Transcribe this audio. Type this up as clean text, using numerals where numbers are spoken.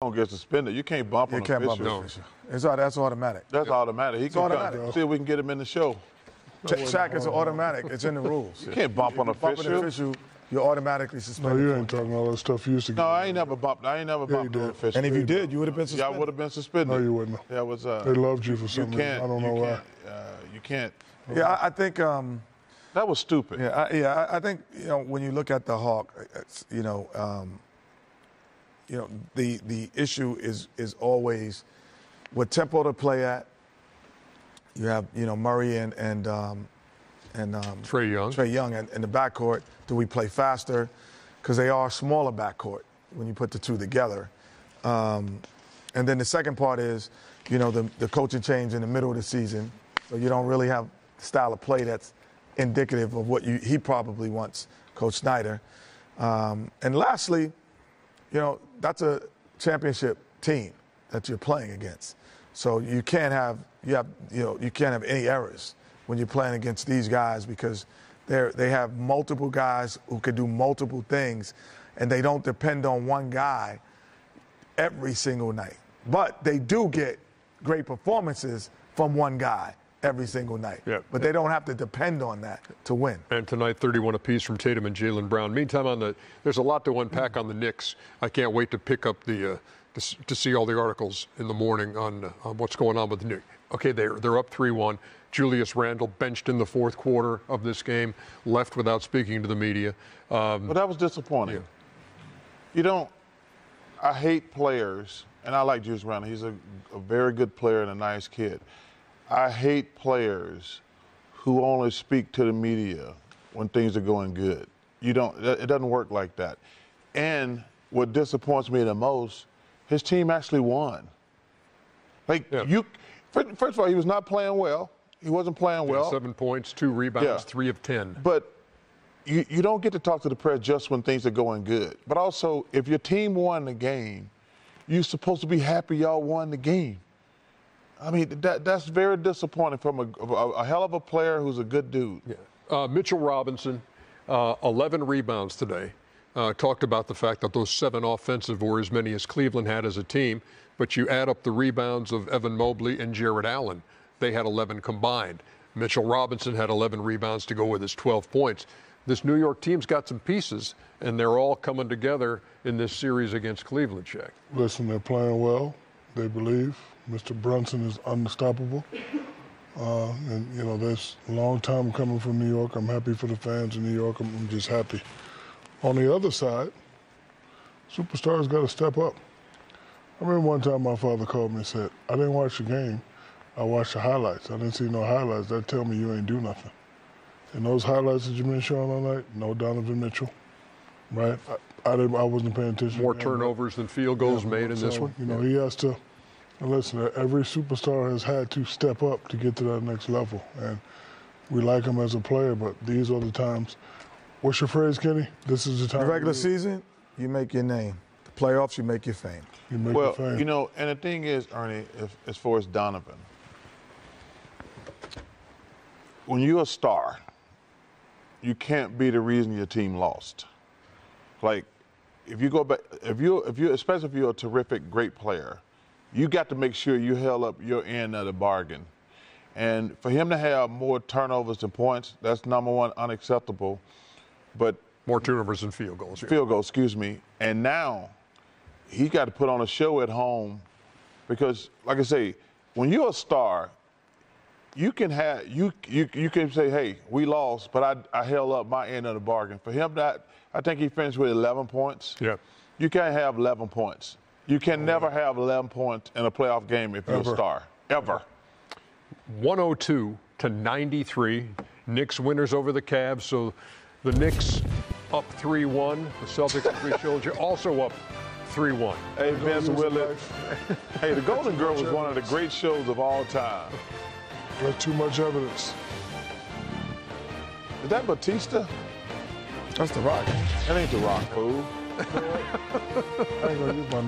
don't get suspended. You can't bump on can't bump official. an official. That's automatic. That's automatic. He can automatic. see if we can get him in the show. Shaq, it's automatic. It's in the rules. You can't bump on Bump an official. official, you're automatically suspended. No, you ain't talking all that stuff you used to get. No, I ain't never bumped. I ain't never bumped an official. And if you did, you would have been suspended. Yeah, I would have been suspended. No, you wouldn't. Yeah, it was. They loved you for some reason. I don't know why. You can't. Yeah, I think. That was stupid. Yeah, I think when you look at the Hawk, the issue is always what tempo to play at. You have Murray and Trae Young in the backcourt. Do we play faster? Because they are a smaller backcourt when you put the two together. And then the second part is, the coaching change in the middle of the season, so you don't really have the style of play that's indicative of what he probably wants, Coach Snyder. And lastly, that's a championship team that you're playing against. So you can't have any errors when you're playing against these guys because they have multiple guys who can do multiple things, and they don't depend on one guy every single night. But they do get great performances from one guy every single night. Yeah. But they don't have to depend on that to win. And tonight, 31 apiece from Tatum and Jaylen Brown. Meantime, there's a lot to unpack on the Knicks. I can't wait to pick up to see all the articles in the morning on what's going on with the Knicks. Okay, they're up 3-1. Julius Randle benched in the fourth quarter of this game, left without speaking to the media. But that was disappointing. Yeah. I hate players, and I like Julius Randle. He's a very good player and a nice kid. I hate players who only speak to the media when things are going good. It doesn't work like that. And what disappoints me the most, his team actually won. First of all, he was not playing well. He wasn't playing well. 7 points, 2 rebounds, 3 of 10. But you don't get to talk to the press just when things are going good. But also, if your team won the game, you're supposed to be happy y'all won the game. I mean, that's very disappointing from a hell of a player who's a good dude. Yeah. Mitchell Robinson, 11 rebounds today. Talked about the fact that those 7 offensive were as many as Cleveland had as a team, but you add up the rebounds of Evan Mobley and Jared Allen. They had 11 combined. Mitchell Robinson had 11 rebounds to go with his 12 points. This New York team's got some pieces, and they're all coming together in this series against Cleveland, Shaq. Listen, they're playing well. They believe. Mr. Brunson is unstoppable. And, that's a long time coming from New York. I'm happy for the fans in New York. I'm just happy. On the other side, superstars got to step up. I remember one time my father called me and said, I didn't watch the game. I watched the highlights. I didn't see no highlights. That tell me you ain't do nothing. And those highlights that you've been showing all night, no Donovan Mitchell, right? I wasn't paying attention. More turnovers than field goals made in this one. He has to. And listen, every superstar has had to step up to get to that next level. And we like him as a player, but these are the times. What's your phrase, Kenny? This is the time. The regular season, you make your name. The playoffs, you make your fame. You make your fame. And the thing is, Ernie, as far as Donovan, when you're a star, you can't be the reason your team lost. Like, if you go back, especially if you're a terrific, great player, you got to make sure you held up your end of the bargain. And for him to have more turnovers than points, that's number one, unacceptable. But more turnovers than field goals. Yeah. Field goals, excuse me. And now he got to put on a show at home because, like I say, when you're a star, you can say, hey, we lost, but I held up my end of the bargain. For him, I think he finished with 11 points. Yeah. You can't have 11 points. You can never have 11 points in a playoff game if you're a star, ever. 102-93. Knicks winners over the Cavs. So the Knicks up 3-1. The Celtics, as we showed you, also up 3-1. Hey, Vince Willett. Hey, the Golden Girl was one of the great shows of all time. There's too much evidence. Is that Batista? That's The Rock. That ain't The Rock, fool. I ain't gonna use my